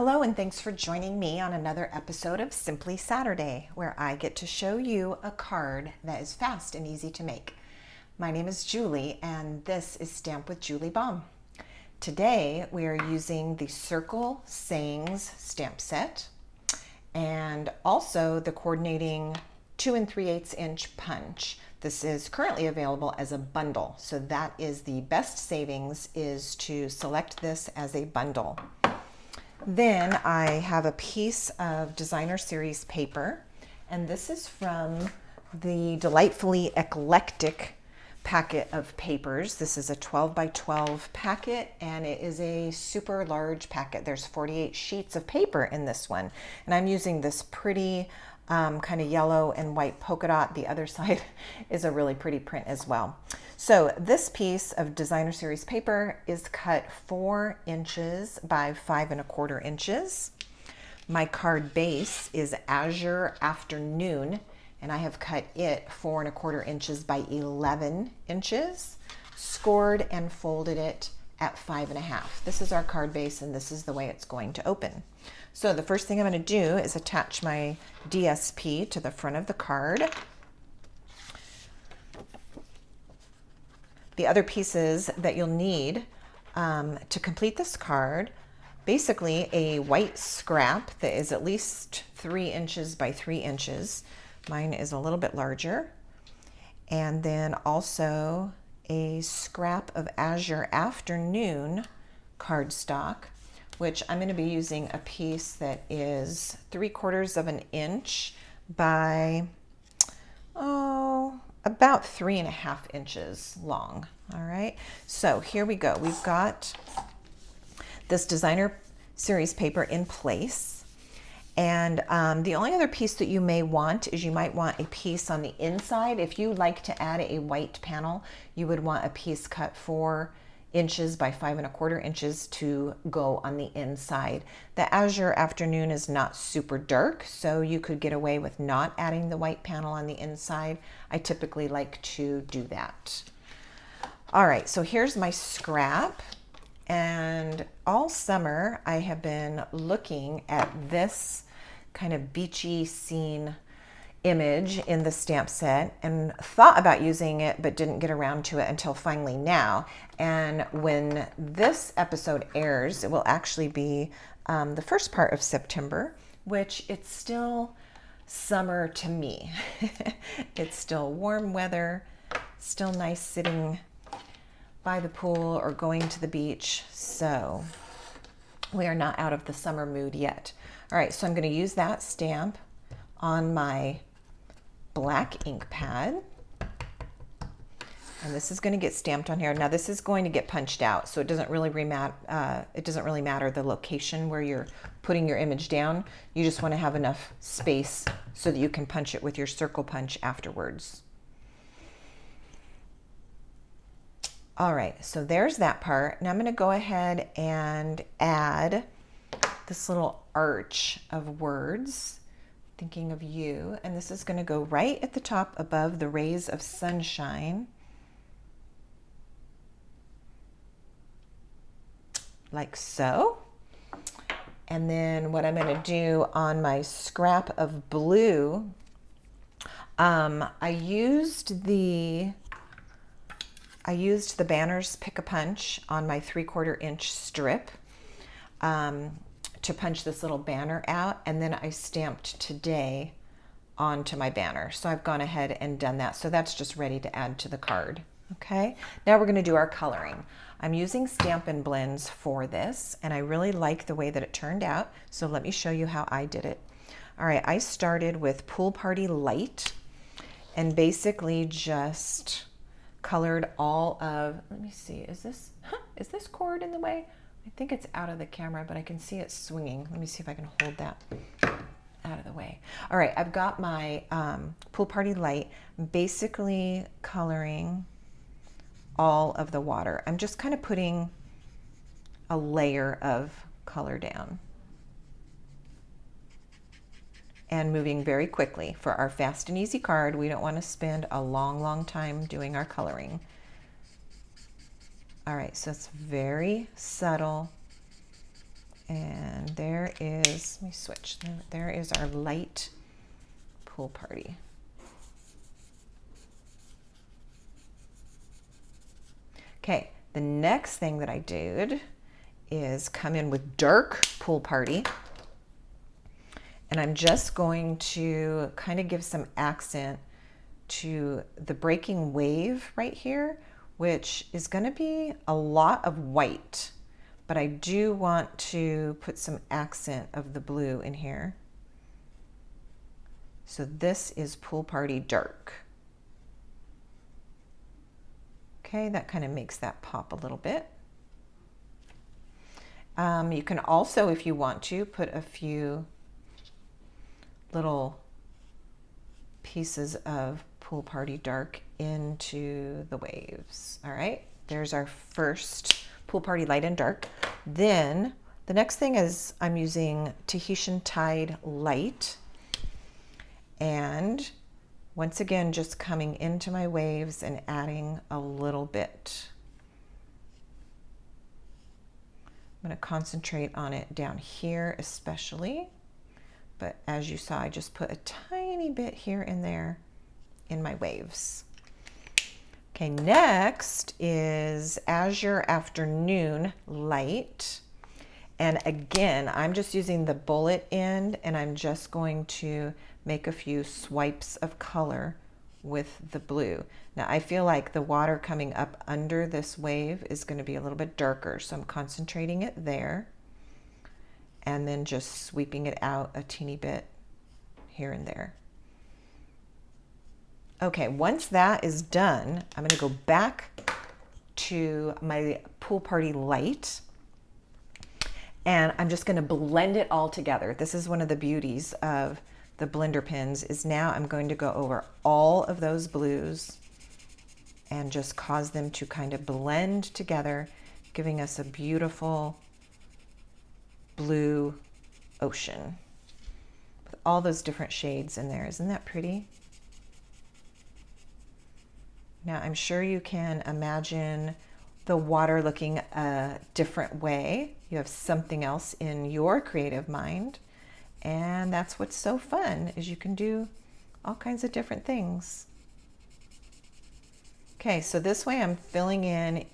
Hello and thanks for joining me on another episode of Simply Saturday, where I get to show you a card that is fast and easy to make. My name is Julie and this is Stamp with Julie Baum. Today we are using the Circle Sayings stamp set and also the coordinating 2 3/8 inch punch. This is currently available as a bundle, so that is the best savings, is to select this as a bundle. Then I have a piece of designer series paper, and this is from the Delightfully Eclectic packet of papers. This is a 12 by 12 packet, and it is a super large packet. There's 48 sheets of paper in this one, and I'm using this pretty kind of yellow and white polka dot. The other side is a really pretty print as well. So this piece of designer series paper is cut 4 inches by 5 1/4 inches. My card base is Azure Afternoon, and I have cut it 4 1/4 inches by 11 inches, scored and folded it at 5 1/2. This is our card base, and this is the way it's going to open. So the first thing I'm going to do is attach my DSP to the front of the card. The other pieces that you'll need to complete this card, basically a white scrap that is at least 3 inches by 3 inches. Mine is a little bit larger. And then also a scrap of Azure Afternoon cardstock, which I'm going to be using a piece that is 3/4 of an inch by, about 3 1/2 inches long. All right, so here we go. We've got this designer series paper in place. And the only other piece that you may want is you might want a piece on the inside. If you like to add a white panel, you would want a piece cut 4 inches by 5 1/4 inches to go on the inside. The Azure Afternoon is not super dark, so you could get away with not adding the white panel on the inside. I typically like to do that. All right, so here's my scrap. And all summer I have been looking at this kind of beachy scene image in the stamp set and thought about using it but didn't get around to it until finally now. And when this episode airs, it will actually be the first part of September, which it's still summer to me. It's still warm weather, still nice sitting by the pool or going to the beach. So we are not out of the summer mood yet. All right, so I'm going to use that stamp on my black ink pad. And this is going to get stamped on here. Now this is going to get punched out, so it doesn't really matter the location where you're putting your image down. You just want to have enough space so that you can punch it with your circle punch afterwards. All right, so there's that part. Now I'm going to go ahead and add this little arch of words, thinking of you, and this is going to go right at the top above the rays of sunshine, like so. And then what I'm going to do on my scrap of blue, I used the Banner's Pick-a-Punch on my 3/4 inch strip to punch this little banner out, and then I stamped Today onto my banner. So I've gone ahead and done that. So that's just ready to add to the card. Okay, now we're going to do our coloring. I'm using Stampin' Blends for this, and I really like the way that it turned out. So let me show you how I did it. All right, I started with Pool Party Light and basically just colored all of, let me see, is this cord in the way? I think it's out of the camera, but I can see it swinging. Let me see if I can hold that out of the way. All right, I've got my Pool Party Light, basically coloring all of the water. I'm just kind of putting a layer of color down and moving very quickly. For our fast and easy card, we don't want to spend a long time doing our coloring. All right, so it's very subtle And there is, let me switch, there is our light pool party. Okay, the next thing that I did is come in with dark pool party. And I'm just going to kind of give some accent to the breaking wave right here, which is going to be a lot of white, but I do want to put some accent of the blue in here. So this is Pool Party Dark. Okay, that kind of makes that pop a little bit. You can also, if you want to, put a few little pieces of Pool Party Dark into the waves. All right, there's our first Pool Party Light and Dark. Then the next thing is I'm using Tahitian Tide Light, and once again just coming into my waves and adding a little bit. I'm going to concentrate on it down here especially, but as you saw, I just put a tiny bit here and there in my waves. Okay, next is Azure Afternoon Light. And again, I'm just using the bullet end, and I'm just going to make a few swipes of color with the blue. Now I feel like the water coming up under this wave is going to be a little bit darker, so I'm concentrating it there and then just sweeping it out a teeny bit here and there. Okay, once that is done, I'm going to go back to my Pool Party Light, and I'm just going to blend it all together. This is one of the beauties of the blender pens, is now I'm going to go over all of those blues and just cause them to kind of blend together, giving us a beautiful blue ocean with all those different shades in there. Isn't that pretty? Now I'm sure you can imagine the water looking a different way. You have something else in your creative mind, and that's what's so fun, is you can do all kinds of different things. Okay, so this way I'm filling in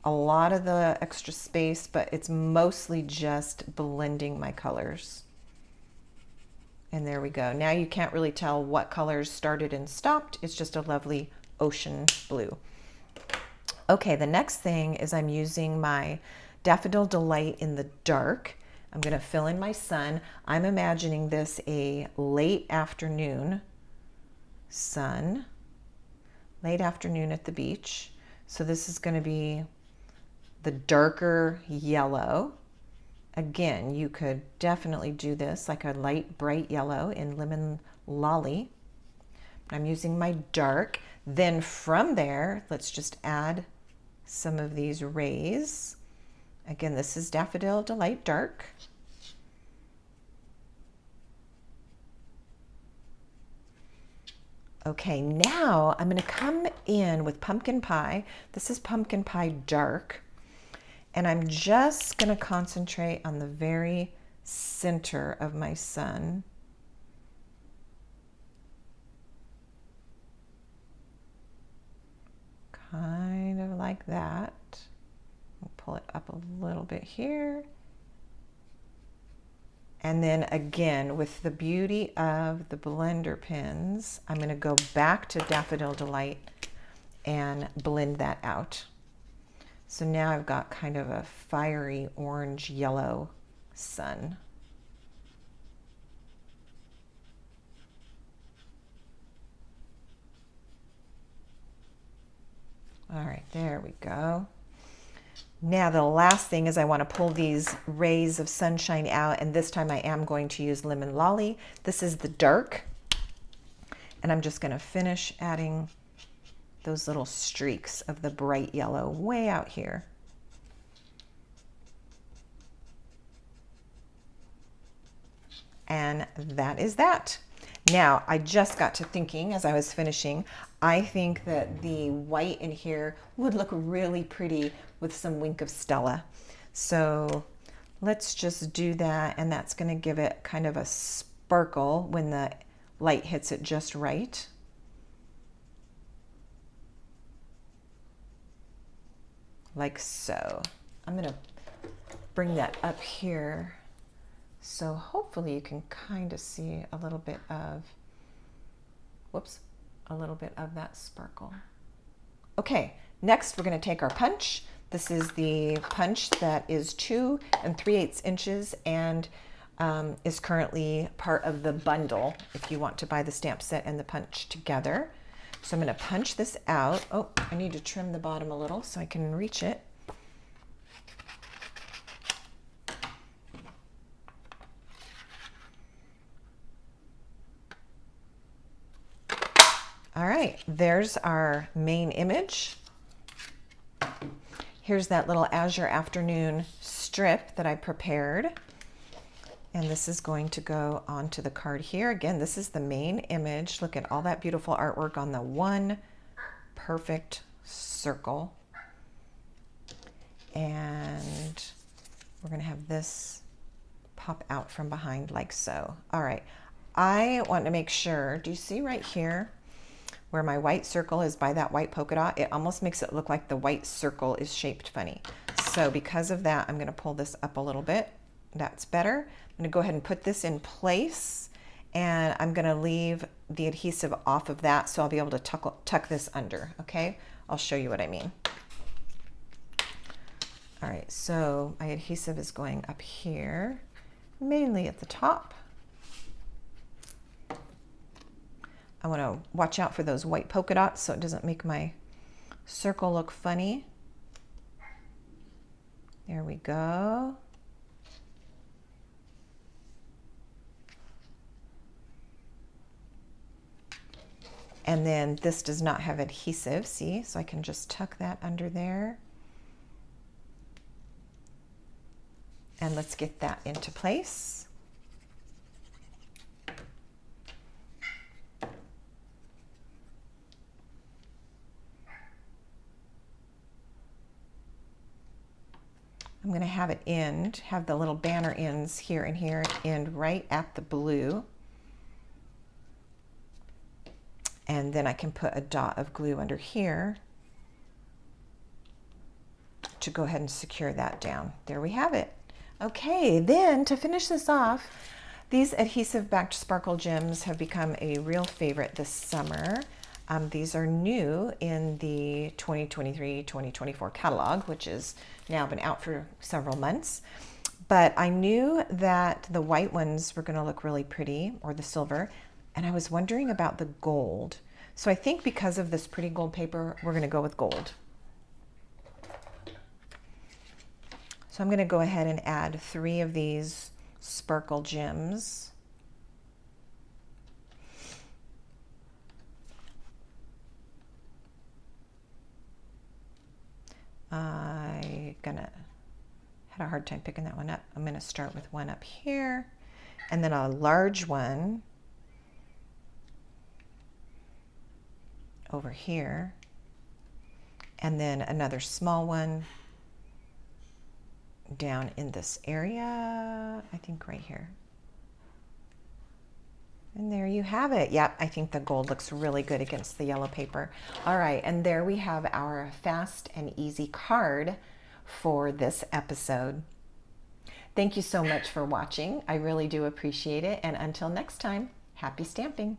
a lot of the extra space, but it's mostly just blending my colors. And there we go. Now you can't really tell what colors started and stopped. It's just a lovely ocean blue. Okay, the next thing is I'm using my Daffodil Delight in the dark. I'm going to fill in my sun. I'm imagining this a late afternoon sun, late afternoon at the beach. So this is going to be the darker yellow. Again, you could definitely do this like a light bright yellow in Lemon Lolly. I'm using my dark. Then from there, let's just add some of these rays. Again, this is Daffodil Delight Dark. Okay, now I'm going to come in with Pumpkin Pie. This is Pumpkin Pie Dark. And I'm just going to concentrate on the very center of my sun. Kind of like that. I'll pull it up a little bit here. And then again, with the beauty of the blender pens, I'm going to go back to Daffodil Delight and blend that out. So now I've got kind of a fiery orange yellow sun. All right, there we go. Now the last thing is I want to pull these rays of sunshine out, and this time I am going to use Lemon Lolly. This is the dark, and I'm just going to finish adding those little streaks of the bright yellow way out here. And that is that. Now, I just got to thinking as I was finishing, I think that the white in here would look really pretty with some Wink of Stella. So Let's just do that, and that's going to give it kind of a sparkle when the light hits it just right. Like so. I'm going to bring that up here so hopefully you can kind of see a little bit of, whoops, a little bit of that sparkle. Okay, next we're going to take our punch. This is the punch that is 2 3/8 inches and is currently part of the bundle if you want to buy the stamp set and the punch together. So I'm going to punch this out. Oh, I need to trim the bottom a little so I can reach it. All right, there's our main image. Here's that little Azure Afternoon strip that I prepared. And this is going to go onto the card here. Again, this is the main image. Look at all that beautiful artwork on the one perfect circle. And we're going to have this pop out from behind like so. All right, I want to make sure, do you see right here where my white circle is by that white polka dot? It almost makes it look like the white circle is shaped funny. So because of that, I'm going to pull this up a little bit. That's better. I'm going to go ahead and put this in place, and I'm going to leave the adhesive off of that so I'll be able to tuck this under, okay? I'll show you what I mean. All right, so my adhesive is going up here, mainly at the top. I want to watch out for those white polka dots so it doesn't make my circle look funny. There we go. And then this does not have adhesive, see? So I can just tuck that under there. And let's get that into place. I'm going to have it have the little banner ends here and here, end right at the blue. And then I can put a dot of glue under here to go ahead and secure that down. There we have it. Okay, then to finish this off, these adhesive backed sparkle gems have become a real favorite this summer. These are new in the 2023-2024 catalog, which has now been out for several months. But I knew that the white ones were going to look really pretty, or the silver, and I was wondering about the gold. So I think because of this pretty gold paper, we're going to go with gold. So I'm going to go ahead and add 3 of these sparkle gems. I had a hard time picking that one up. I'm going to start with one up here, and then a large one over here, and then another small one down in this area, I think right here. And there you have it. Yep, I think the gold looks really good against the yellow paper. All right, and there we have our fast and easy card for this episode. Thank you so much for watching. I really do appreciate it. And until next time, happy stamping.